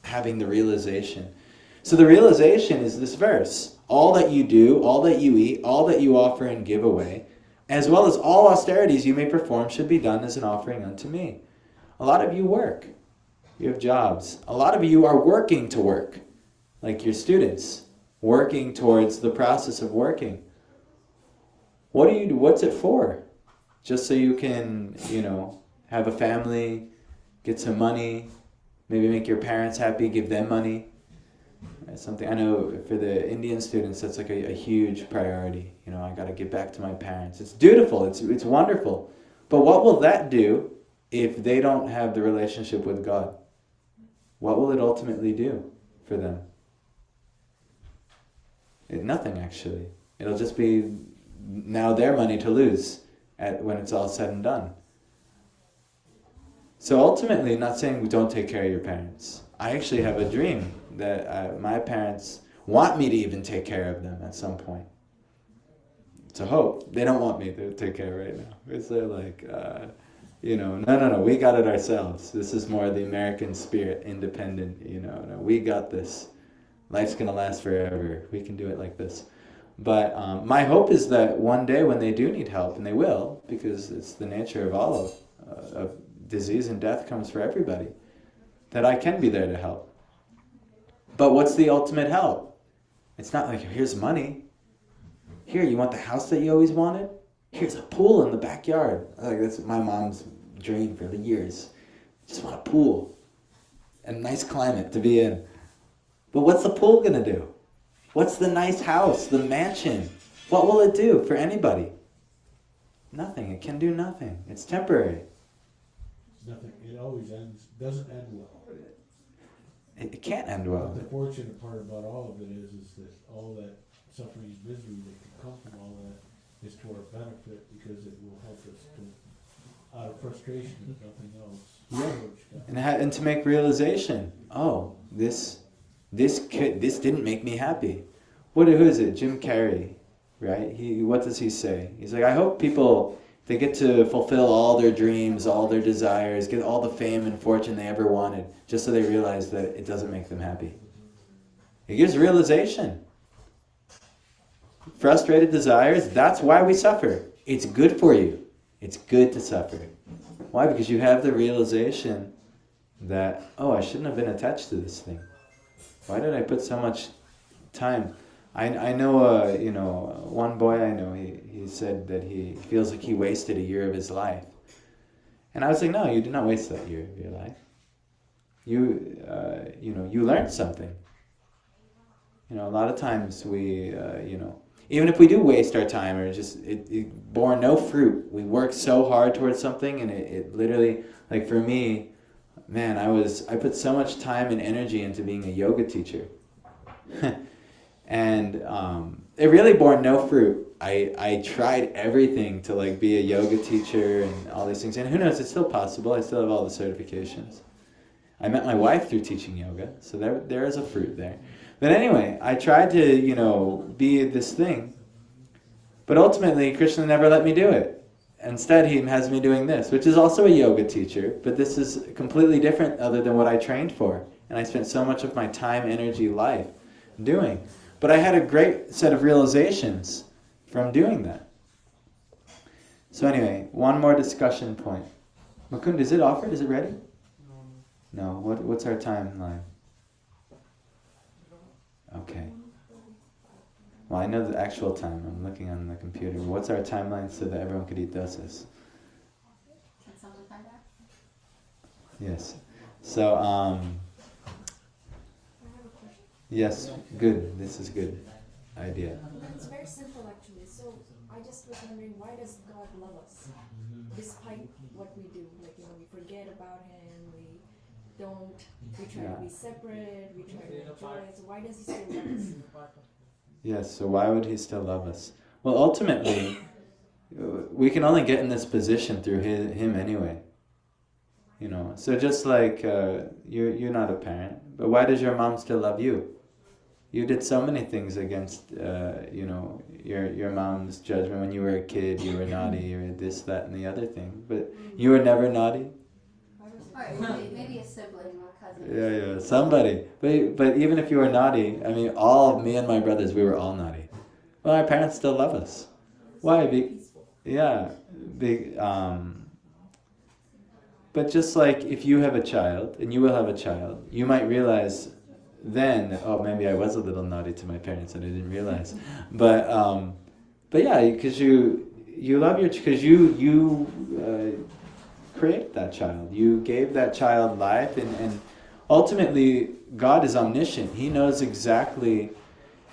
having the realization. So the realization is this verse. All that you do, all that you eat, all that you offer and give away, as well as all austerities you may perform, should be done as an offering unto me. A lot of you work. You have jobs. A lot of you are working to work, like your students, working towards the process of working. What do you do? What's it for? Just so you can, have a family, get some money, maybe make your parents happy, give them money. That's something I know for the Indian students, that's like a huge priority. I got to get back to my parents. It's dutiful. It's wonderful. But what will that do if they don't have the relationship with God? What will it ultimately do for them? Nothing, actually. It'll just be now their money to lose when it's all said and done. So ultimately, not saying we don't take care of your parents. I actually have a dream that my parents want me to even take care of them at some point. It's a hope. They don't want me to take care right now. It's like, no, we got it ourselves. This is more the American spirit, independent, no, we got this. Life's going to last forever. We can do it like this. But my hope is that one day when they do need help, and they will, because it's the nature of all of disease and death comes for everybody, that I can be there to help. But what's the ultimate help? It's not like, here's money. Here, you want the house that you always wanted? Here's a pool in the backyard. That's my mom's dream for the years. Just want a pool. And a nice climate to be in. But what's the pool going to do? What's the nice house, the mansion? What will it do for anybody? Nothing. It can do nothing. It's temporary. Nothing, it always doesn't end well. It can't end well. But the fortunate part about all of it is that all that suffering and misery that can come from all that is to our benefit, because it will help us to, out of frustration, if nothing else. Yeah. approach God. And to make realization. Oh, this didn't make me happy. Who is it? Jim Carrey, right? What does he say? He's like, I hope people, they get to fulfill all their dreams, all their desires, get all the fame and fortune they ever wanted, just so they realize that it doesn't make them happy. It gives realization. Frustrated desires, that's why we suffer. It's good for you. It's good to suffer. Why? Because you have the realization that, oh, I shouldn't have been attached to this thing. Why did I put so much time? I know, one boy I know, he said that he feels like he wasted a year of his life. And I was like, no, you did not waste that year of your life. You learned something. A lot of times we, even if we do waste our time or just, it bore no fruit, we work so hard towards something and it literally, like for me, man, I put so much time and energy into being a yoga teacher. And it really bore no fruit. I tried everything to like be a yoga teacher and all these things. And who knows, it's still possible. I still have all the certifications. I met my wife through teaching yoga, so there is a fruit there. But anyway, I tried to, be this thing. But ultimately, Krishna never let me do it. Instead, he has me doing this, which is also a yoga teacher, but this is completely different other than what I trained for. And I spent so much of my time, energy, life doing. But I had a great set of realizations from doing that. So anyway, one more discussion point. Mukund, is it offered? Is it ready? No. What's our timeline? Okay. Well, I know the actual time. I'm looking on the computer. What's our timeline so that everyone could eat dosas? Can someone find out? Yes. So, yes, good. This is good idea. It's very simple actually. So I just was wondering, why does God love us despite what we do? Like, we forget about Him, we try to be separate, we try to enjoy it. So why does He still love us? Yes, so why would he still love us? Well, ultimately, we can only get in this position through him anyway. So just like you're not a parent, but why does your mom still love you? You did so many things against, your mom's judgment when you were a kid. You were naughty, you were this, that, and the other thing. But you were never naughty. Or maybe a sibling or a cousin. Yeah, somebody. But even if you were naughty, all of me and my brothers, we were all naughty. Well, our parents still love us. Why? But just like if you have a child, and you will have a child, you might realize then, oh, maybe I was a little naughty to my parents and I didn't realize. But yeah, because you love because you created that child. You gave that child life, and ultimately God is omniscient. He knows exactly,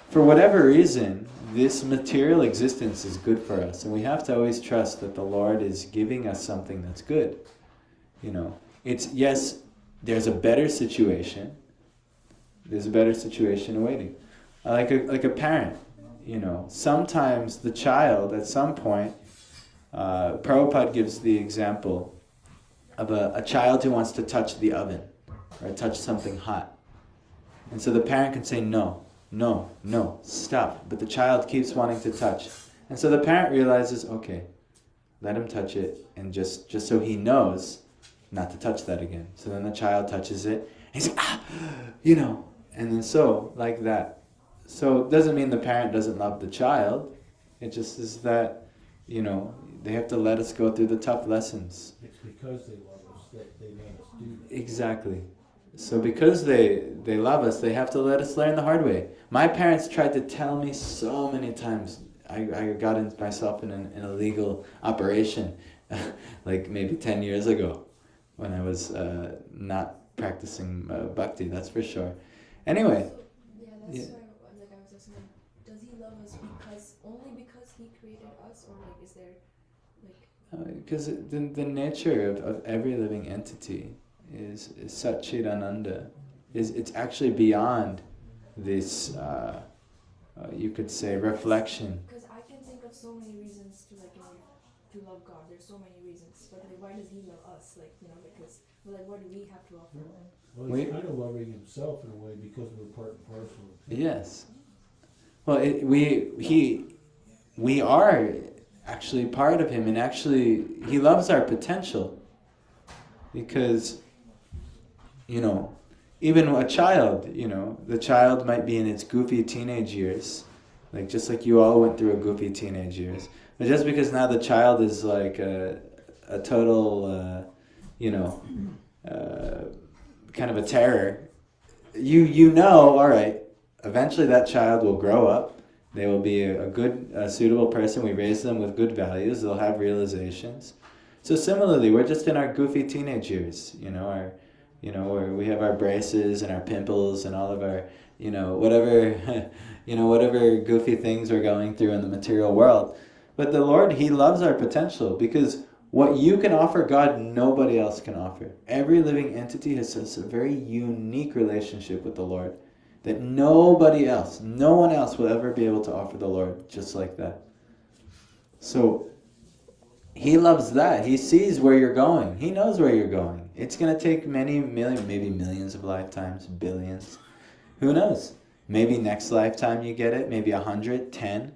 for whatever reason, this material existence is good for us, and we have to always trust that the Lord is giving us something that's good. It's, yes, there's a better situation. There's a better situation awaiting. Like a parent, sometimes the child at some point, Prabhupada gives the example of a child who wants to touch the oven, or touch something hot. And so the parent can say, no, stop. But the child keeps wanting to touch. And so the parent realizes, okay, let him touch it, and just so he knows not to touch that again. So then the child touches it, and he's like, and then so, like that. So it doesn't mean the parent doesn't love the child. It just is that, they have to let us go through the tough lessons. It's because they love us that they let us do that. Exactly. So because they love us, they have to let us learn the hard way. My parents tried to tell me so many times. I got myself in an illegal operation like maybe 10 years ago when I was not practicing bhakti, that's for sure. Anyway. Yeah, that's why I was asking. or like is there like Because the nature of every living entity is Satchidananda. It's actually beyond this, you could say, reflection. because I can think of so many reasons to like to love God. There's so many reasons, but like why does He love us? Like because like what do we have to offer? Well, he's kind of loving himself in a way because we're part and parcel of him. Yes. Well, we are actually part of him, and actually he loves our potential. Because, even a child, the child might be in its goofy teenage years, like just like you all went through a goofy teenage years. But just because now the child is like a total, kind of a terror, all right, eventually that child will grow up. They will be a good, suitable person. We raise them with good values. They'll have realizations. So similarly, we're just in our goofy teenage years, where we have our braces and our pimples and all of our, whatever, whatever goofy things we're going through in the material world. But the Lord, He loves our potential, because what you can offer God, nobody else can offer. Every living entity has a very unique relationship with the Lord that no one else will ever be able to offer the Lord just like that. So He loves that. He sees where you're going. He knows where you're going. It's going to take maybe millions of lifetimes, billions. Who knows? Maybe next lifetime you get it, maybe 100, 10.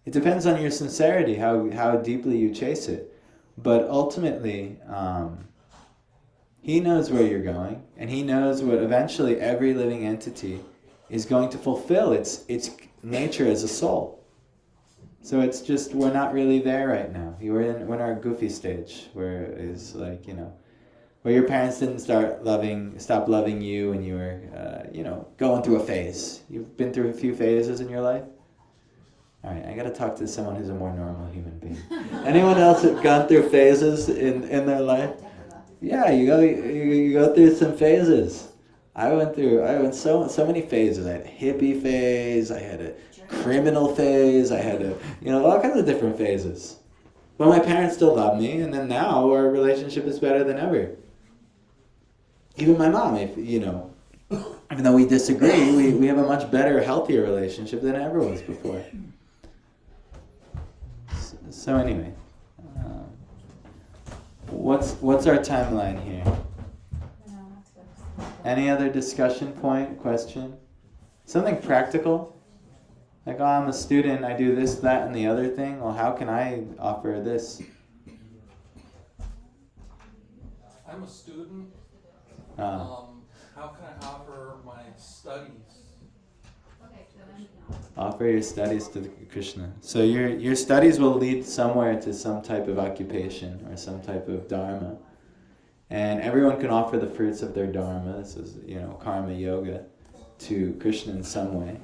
It depends on your sincerity, how deeply you chase it. But ultimately, He knows where you're going, and He knows what eventually every living entity is going to fulfill its nature as a soul. So it's just, we're not really there right now. We're in our goofy stage, where it's like, where your parents didn't stop loving you when you were, going through a phase. You've been through a few phases in your life? All right, I got to talk to someone who's a more normal human being. Anyone else have gone through phases in their life? Yeah, you go through some phases. I went so many phases. I had a hippie phase, I had a criminal phase, I had all kinds of different phases. But my parents still love me, and then now our relationship is better than ever. Even my mom, even though we disagree, we have a much better, healthier relationship than it ever was before. So anyway, what's our timeline here? Any other discussion point, question? Something practical? Like, I'm a student, I do this, that, and the other thing. Well, how can I offer this? I'm a student. Uh, How can I offer my studies? Offer your studies to Krishna. So your studies will lead somewhere to some type of occupation or some type of dharma. And everyone can offer the fruits of their dharma, this is, karma yoga, to Krishna in some way.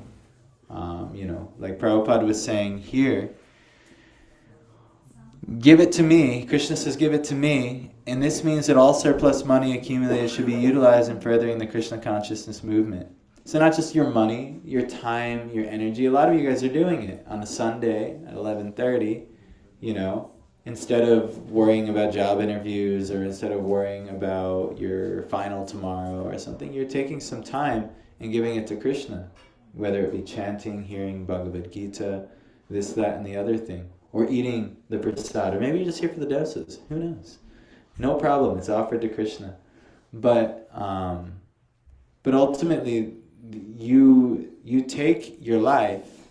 Like Prabhupada was saying here, give it to me. Krishna says, give it to me. And this means that all surplus money accumulated should be utilized in furthering the Krishna consciousness movement. So not just your money, your time, your energy. A lot of you guys are doing it on a Sunday at 11:30, instead of worrying about job interviews or instead of worrying about your final tomorrow or something. You're taking some time and giving it to Krishna, whether it be chanting, hearing Bhagavad Gita, this, that, and the other thing, or eating the prasad, or maybe you're just here for the doses. Who knows? No problem. It's offered to Krishna. But ultimately, you take your life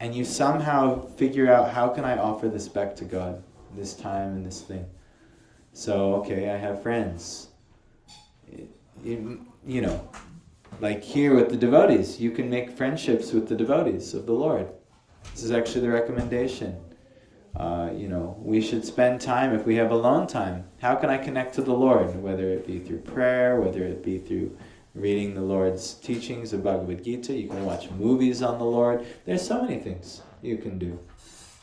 and you somehow figure out, how can I offer this back to God, this time and this thing. So, okay, I have friends. Like here with the devotees, you can make friendships with the devotees of the Lord. This is actually the recommendation. We should spend time, if we have alone time, how can I connect to the Lord? Whether it be through prayer, whether it be through reading the Lord's teachings of Bhagavad Gita. You can watch movies on the Lord. There's so many things you can do.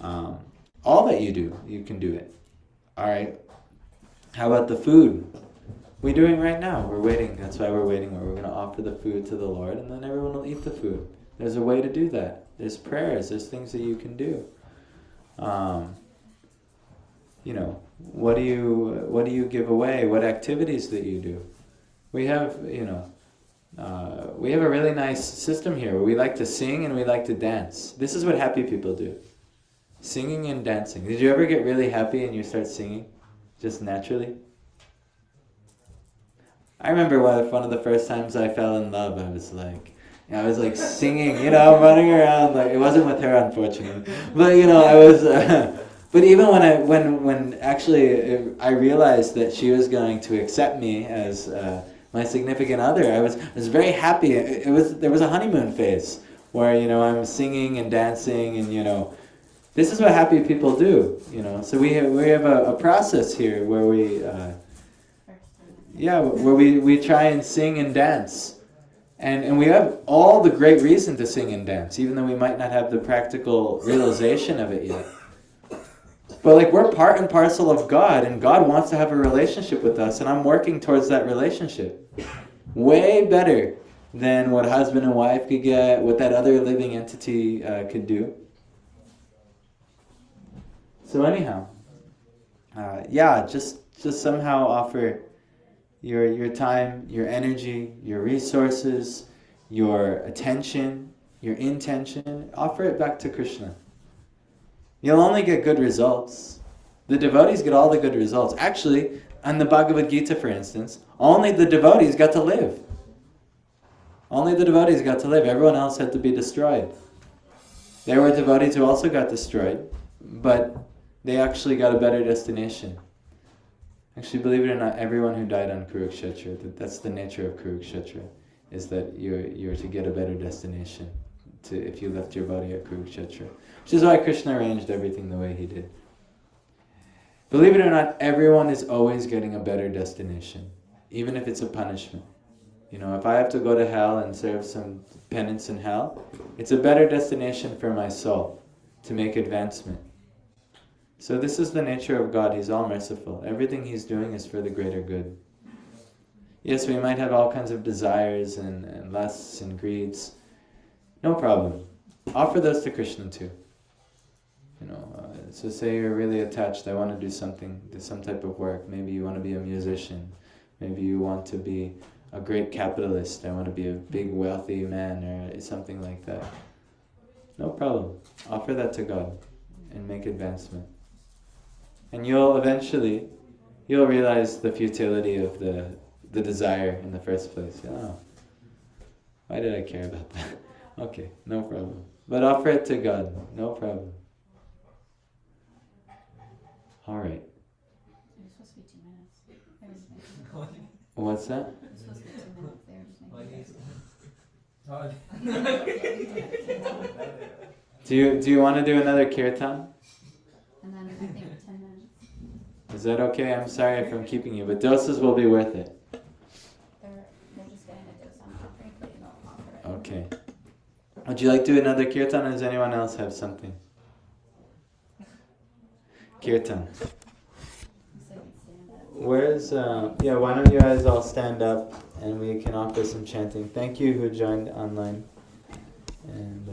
All that you do, you can do it. All right. How about the food? We're doing right now. We're waiting. That's why we're waiting. We're going to offer the food to the Lord, and then everyone will eat the food. There's a way to do that. There's prayers. There's things that you can do. You know, what do you give away? What activities that you do? We have, we have a really nice system here where we like to sing and we like to dance. This is what happy people do. Singing and dancing. Did you ever get really happy and you start singing? Just naturally? I remember one of the first times I fell in love, I was like singing, running around. Like, it wasn't with her, unfortunately. But, I was... But even when actually I realized that she was going to accept me as my significant other, I was very happy. There was a honeymoon phase where I'm singing and dancing and this is what happy people do. So we have a process here where we try and sing and dance, and we have all the great reason to sing and dance, even though we might not have the practical realization of it yet. But we're part and parcel of God, and God wants to have a relationship with us, and I'm working towards that relationship. Way better than what husband and wife could get, what that other living entity could do. So anyhow, just somehow offer your time, your energy, your resources, your attention, your intention, offer it back to Krishna. You'll only get good results. The devotees get all the good results. Actually, on the Bhagavad Gita, for instance, only the devotees got to live. Only the devotees got to live. Everyone else had to be destroyed. There were devotees who also got destroyed, but they actually got a better destination. Actually, believe it or not, everyone who died on Kurukshetra, that's the nature of Kurukshetra, is that you're to get a better destination if you left your body at Kurukshetra. Which is why Krishna arranged everything the way he did. Believe it or not, everyone is always getting a better destination, even if it's a punishment. If I have to go to hell and serve some penance in hell, it's a better destination for my soul to make advancement. So this is the nature of God. He's all merciful. Everything He's doing is for the greater good. Yes, we might have all kinds of desires and lusts and greeds. No problem. Offer those to Krishna too. So say you're really attached, I want to do some type of work. Maybe you want to be a musician. Maybe you want to be a great capitalist. I want to be a big wealthy man or something like that. No problem. Offer that to God and make advancement. And you'll realize the futility of the desire in the first place. Why did I care about that? Okay, no problem. But offer it to God, no problem. All right. It was supposed to be 2 minutes. They were just making What's that? it was supposed to be 2 minutes. They were just making Do you want to do another kirtan? And then I think 10 minutes. Is that okay? I'm sorry if I'm keeping you, but doses will be worth it. They're just getting a dose on offering, but offer it. Okay. Would you like to do another kirtan, or does anyone else have something? Kirtan. So you can stand up. Where's, why don't you guys all stand up and we can offer some chanting. Thank you who joined online. And